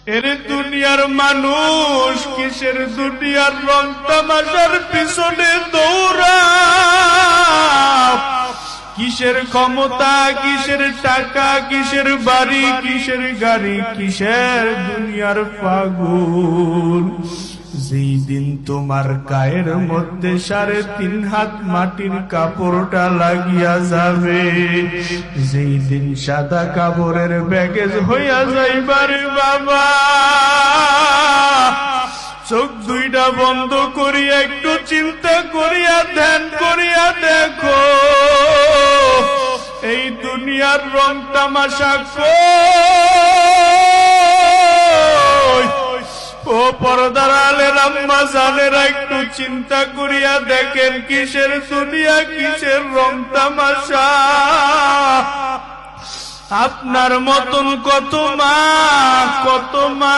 এর দুনিয়ার মানুষ কিসের দুনিয়ার রং তামাশার পিছনে দৌড়া, কিসের ক্ষমতা, কিসের টাকা, কিসের বাড়ি, কিসের গাড়ি, কিসের দুনিয়ার পাগল। যেই দিন তোমার গায়ের মধ্যে 3.5 হাত মাটির কাপড়টা লাগিয়া যাবে, যেই দিন সাদা কাপড়ের ব্যাগেজ হইয়া যাইবারে বাবা, চোখ দুইটা বন্ধ করিয়া একটু চিন্তা করিয়া ধ্যান করিয়া দেখো, এই দুনিয়ার রং তামাশা কই? ও পর্দার আলের আম্মা জানেরা, একটু চিন্তা করিয়া দেখেন কিসের দুনিয়া, কিসের রং তামাশা। আপনার মতন কত মা, কত মা